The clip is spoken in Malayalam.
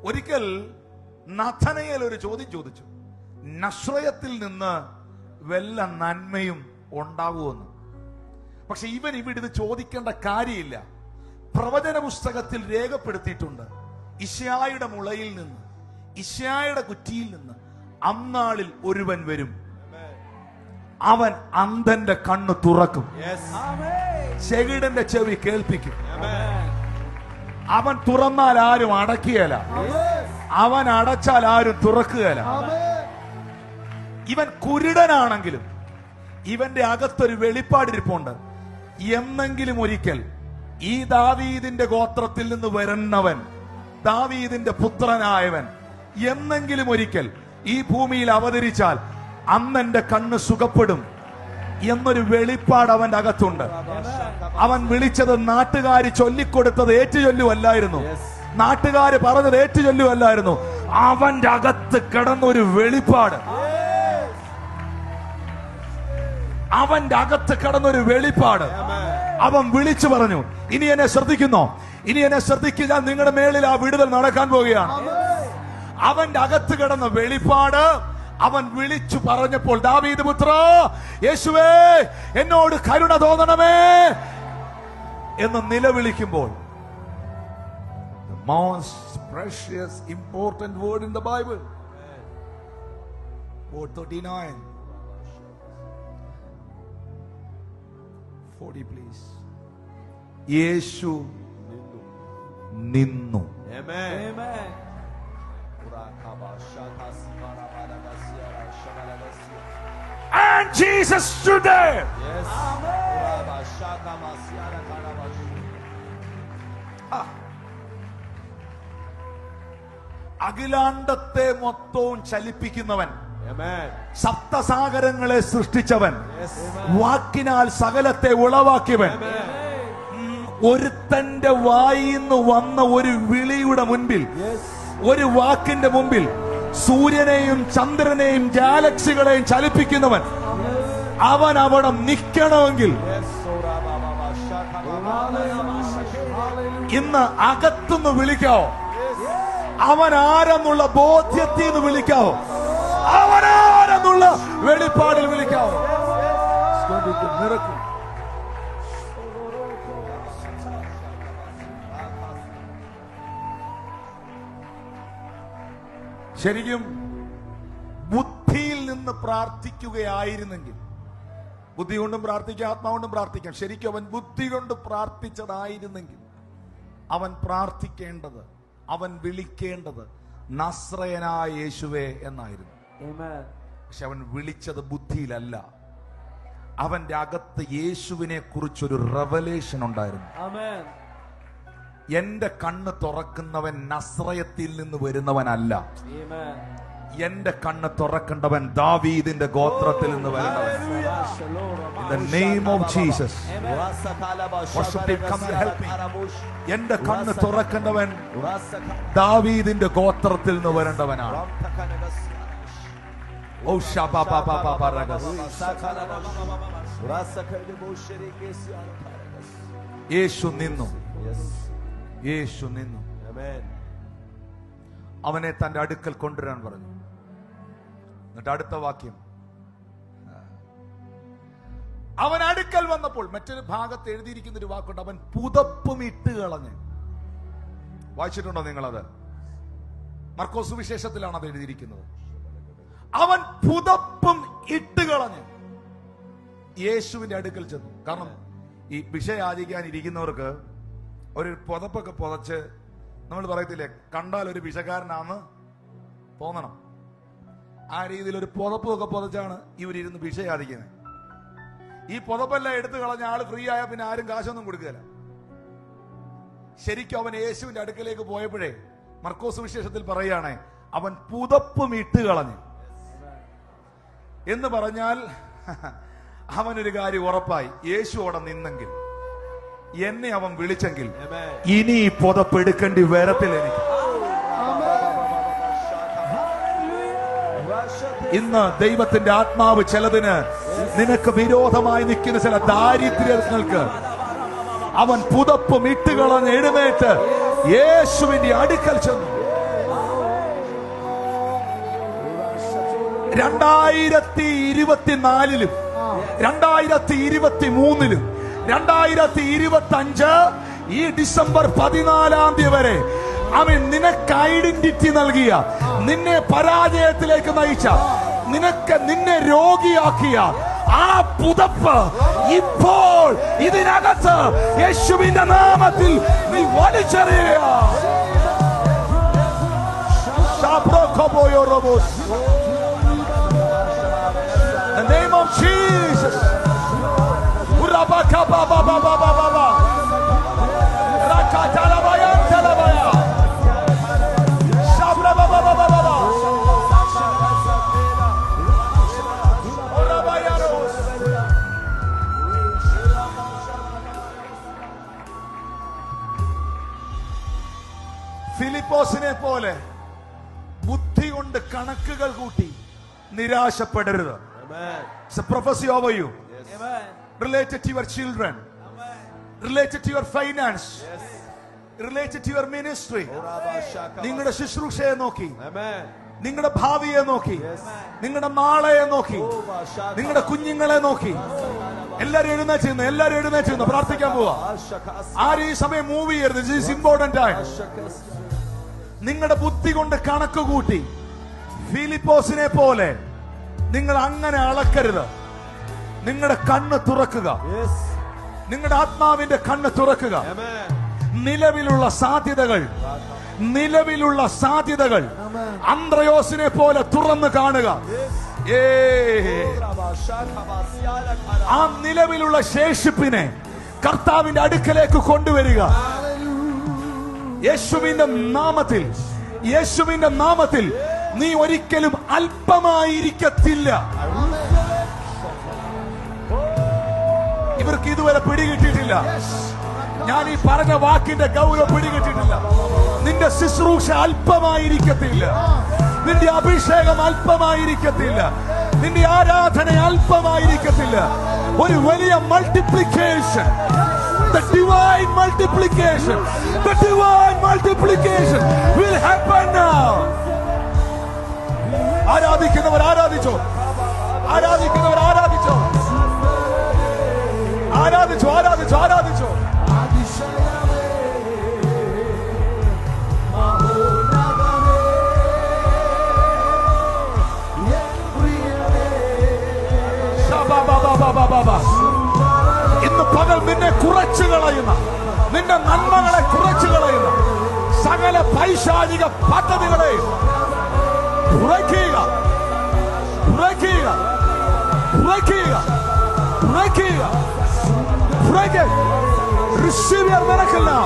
ഒരിക്കൽ നഥനയേൽ ഒരു ചോദ്യം ചോദിച്ചു, നസ്രയത്തിൽ നിന്ന് വല്ല നന്മയും ഉണ്ടാകുമെന്ന്. പക്ഷെ ഇവൻ ഇവിടെ ഇത് ചോദിക്കേണ്ട കാര്യമില്ല. പ്രവചന പുസ്തകത്തിൽ രേഖപ്പെടുത്തിയിട്ടുണ്ട്, ഇശ്യായുടെ മുളയിൽ നിന്ന്, ഇശ്യായുടെ കുറ്റിയിൽ നിന്ന് അന്നാളിൽ ഒരുവൻ വരും, അവൻ അന്ധന്റെ കണ്ണ് തുറക്കും, ചെകിടന്റെ ചെവി കേൾപ്പിക്കും. അവൻ തുറന്നാൽ ആരും അടക്കുകയില്ല, അവൻ അടച്ചാൽ ആരും തുറക്കുകയില്ല. ഇവൻ കുരുടനാണെങ്കിലും ഇവന്റെ അകത്തൊരു വെളിപ്പാടിരിപ്പുണ്ട്. എന്നെങ്കിലും ഒരിക്കൽ ഈ ദാവീദിന്റെ ഗോത്രത്തിൽ നിന്ന് വരുന്നവൻ, ദാവീദിന്റെ പുത്രനായവൻ എന്നെങ്കിലും ഒരിക്കൽ ഈ ഭൂമിയിൽ അവതരിച്ചാൽ അന്ന് എന്റെ കണ്ണ് സുഖപ്പെടും എന്നൊരു വെളിപ്പാട് അവന്റെ അകത്തുണ്ട്. അവൻ വിളിച്ചത് നാട്ടുകാർ ചൊല്ലിക്കൊടുത്തത് ഏറ്റുചൊല്ലുവല്ലായിരുന്നു, നാട്ടുകാര് പറഞ്ഞത് ഏറ്റുചൊല്ലുവല്ലായിരുന്നു. അവന്റെ അകത്ത് കിടന്നൊരു വെളിപ്പാട്, അവന്റെ അകത്ത് കിടന്നൊരു വെളിപ്പാട്. അവൻ വിളിച്ചു പറഞ്ഞു, ഇനി എന്നെ ശ്രദ്ധിക്കുന്നോ? ഇനി എന്നെ ശ്രദ്ധിക്കുക, നിങ്ങളുടെ മേളിൽ ആ വിടുതൽ നടക്കാൻ പോവുകയാണ്. അവന്റെ അകത്ത് കിടന്ന വെളിപ്പാട് അവൻ വിളിച്ചു പറഞ്ഞപ്പോൾ, ദാവീദ് പുത്രാ യേശുവേ എന്നോട് കരുണ തോന്നണമേ എന്ന് നിലവിളിക്കുമ്പോൾ, the most precious important word in the Bible, word 39 40 please. യേശു നിന്നു. Amen. And Jesus stood there. Yes. അഖിലാണ്ടത്തെ മൊത്തവും ചലിപ്പിക്കുന്നവൻ, Amen. സപ്തസാഗരങ്ങളെ സൃഷ്ടിച്ചവൻ, വാക്കിനാൽ സകലത്തെ ഉളവാക്കിയവൻ, ഒരുത്തന്റെ വായിന്ന് വന്ന ഒരു വിളിയുടെ മുൻപിൽ, ഒരു വാക്കിന്റെ മുമ്പിൽ സൂര്യനെയും ചന്ദ്രനെയും ഗാലക്സികളെയും ചലിപ്പിക്കുന്നവൻ, അവൻ അവിടെ നിൽക്കണമെങ്കിൽ ഇന്ന് അകത്തുനിന്ന് വിളിക്കാവോ? അവൻ ആരെന്നുള്ള ബോധ്യത്തിൽ നിന്ന് വിളിക്കാവോ? അവനാരെന്നുള്ള വെളിപ്പാടിൽ വിളിക്കാവോ? ശരിക്കും ബുദ്ധിയിൽ നിന്ന് പ്രാർത്ഥിക്കുകയായിരുന്നെങ്കിൽ, ബുദ്ധി കൊണ്ടും പ്രാർത്ഥിക്കാം, ആത്മാകൊണ്ടും പ്രാർത്ഥിക്കാം, ശരിക്കും അവൻ ബുദ്ധി കൊണ്ട് പ്രാർത്ഥിച്ചതായിരുന്നെങ്കിൽ അവൻ പ്രാർത്ഥിക്കേണ്ടത്, അവൻ വിളിക്കേണ്ടത് നസ്രയനായ യേശുവേ എന്നായിരുന്നു. പക്ഷെ അവൻ വിളിച്ചത് ബുദ്ധിയിലല്ല, അവന്റെ അകത്ത് യേശുവിനെ കുറിച്ചൊരു റെവലേഷൻ ഉണ്ടായിരുന്നു. എന്റെ കണ്ണ് തുറക്കുന്നവൻ നസ്രയത്തിൽ നിന്ന് വരുന്നവനല്ല, എന്റെ കണ്ണ് തുറക്കേണ്ടവൻ ദാവീദിന്റെ ഗോത്രത്തിൽ നിന്ന് വരുന്നവൻ. In the name of Jesus. Come and help me. എന്റെ കണ്ണ് തുറക്കേണ്ടവൻ ദാവീദിന്റെ ഗോത്രത്തിൽ നിന്ന് വരേണ്ടവനാണ്. ഓ യേശു നിന്നു, യേശു നിന്നു. അവനെ തന്റെ അടുക്കൽ കൊണ്ടുവരാൻ പറഞ്ഞു. എന്നിട്ട് അടുത്ത വാക്യം, അവൻ അടുക്കൽ വന്നപ്പോൾ, മറ്റൊരു ഭാഗത്ത് എഴുതിയിരിക്കുന്ന ഒരു വാക്കുണ്ട്, അവൻ പുതപ്പും ഇട്ട് കളഞ്ഞ്. വായിച്ചിട്ടുണ്ടോ നിങ്ങളത്? മർക്കോസ് സുവിശേഷത്തിലാണ് അത് എഴുതിയിരിക്കുന്നത്. അവൻ പുതപ്പും ഇട്ട് കളഞ്ഞ് യേശുവിന്റെ അടുക്കൽ ചെന്നു. കാരണം ഈ ഭിക്ഷ യാചിക്കാൻ ഇരിക്കുന്നവർക്ക് ഒരു പുതപ്പൊക്കെ പുതച്ച്, നമ്മൾ പറയത്തില്ലേ, കണ്ടാൽ ഒരു ഭിക്ഷക്കാരനാന്ന് തോന്നണം. ആ രീതിയിൽ ഒരു പുതപ്പൊക്കെ പുതച്ചാണ് ഇവരിരുന്ന് ഭിക്ഷ യാചിക്കുന്നത്. ഈ പുതപ്പെല്ലാം എടുത്തു കളഞ്ഞ ആള് ഫ്രീ ആയ പിന്നെ ആരും കാശൊന്നും കൊടുക്കുകയില്ല. ശരിക്കും അവൻ യേശുവിന്റെ അടുക്കലേക്ക് പോയപ്പോഴേ മർക്കോസ് വിശേഷത്തിൽ പറയുകയാണ്, അവൻ പുതപ്പും ഇട്ട് കളഞ്ഞു എന്ന് പറഞ്ഞാൽ അവനൊരു കാര്യം ഉറപ്പായി, യേശു അവിടെ നിന്നെങ്കിൽ, എന്നെ അവൻ വിളിച്ചെങ്കിൽ ഇനി പുതപ്പ് എടുക്കേണ്ടി വരത്തില്ല എനിക്ക്. ഇന്ന് ദൈവത്തിന്റെ ആത്മാവ് ചിലതിന്, നിനക്ക് വിരോധമായി നിൽക്കുന്ന ചില ദാരിദ്ര്യങ്ങൾക്ക് അവൻ പുതപ്പും ഇട്ടുകളഞ്ഞ് എഴുന്നേറ്റ് യേശുവിന്റെ അടുക്കൽ ചെന്നു. 2024 2023 2025 ഈ ഡിസംബർ 14 വരെ അവൻ നിനക്ക് ഐഡന്റിറ്റി നൽകിയ, നിന്നെ പരാജയത്തിലേക്ക് നയിച്ച, നിന്നെ രോഗിയാക്കിയ ആ പുതപ്പ് ഇപ്പോൾ ഇതിനകത്ത് യേശുവിന്റെ നാമത്തിൽ നീ വലിച്ചെറിയുക. The name of Jesus. ഫിലിപ്പോസിനെ പോലെ ബുദ്ധി കൊണ്ട് കണക്കുകൾ കൂട്ടി നിരാശപ്പെടരുത്. It's a prophecy over you. Related to your children, related to your finance, related to your ministry. നിങ്ങളുടെ ശുശ്രൂഷയെ നോക്കി, നിങ്ങളുടെ ഭാവിയെ നോക്കി, നിങ്ങളുടെ നാളെയെ നോക്കി, നിങ്ങളുടെ കുഞ്ഞുങ്ങളെ നോക്കി. എല്ലാരും എഴുന്നേറ്റ് പ്രാർത്ഥിക്കാൻ പോവാ. ആരും ഈ സമയം മൂവ് ചെയ്യരുത്. This is important time. നിങ്ങളുടെ ബുദ്ധി കൊണ്ട് കണക്ക് കൂട്ടി ഫിലിപ്പോസിനെ പോലെ നിങ്ങൾ അങ്ങനെ അളക്കരുത്. നിങ്ങളുടെ കണ്ണ് തുറക്കുക, നിങ്ങളുടെ ആത്മാവിന്റെ കണ്ണ് തുറക്കുക. നിലവിലുള്ള സാധ്യതകൾ അന്ത്രയോസിനെ പോലെ തുറന്നു കാണുക. ആ നിലവിലുള്ള ശേഷിപ്പിനെ കർത്താവിന്റെ അടുക്കലേക്ക് കൊണ്ടുവരിക. യേശുവിന്റെ നാമത്തിൽ നീ ഒരിക്കലും അല്പമായിരിക്കത്തില്ല. ഇവർക്ക് ഇതുവരെ പിടികിട്ടിയിട്ടില്ല. ഞാൻ ഈ പറഞ്ഞ വാക്കിന്റെ ഗൗരവം പിടികിട്ടിയിട്ടില്ല. നിന്റെ ശുശ്രൂഷ അല്പമായിരിക്കത്തില്ല. നിന്റെ അഭിഷേകം അല്പമായിരിക്കത്തില്ല. നിന്റെ ആരാധന അല്പമായിരിക്കത്തില്ല. ഒരു വലിയ multiplication, the divine multiplication will happen now. ആരാധിക്കുന്നവർ ആരാധിച്ചോ. ഇന്ന് പകൽ നിന്നെ കുറച്ചു കളയുന്ന, നിന്റെ നന്മകളെ കുറച്ചു കളയുന്ന സകല പൈശാചിക പദ്ധതികളെ receive your miracle now.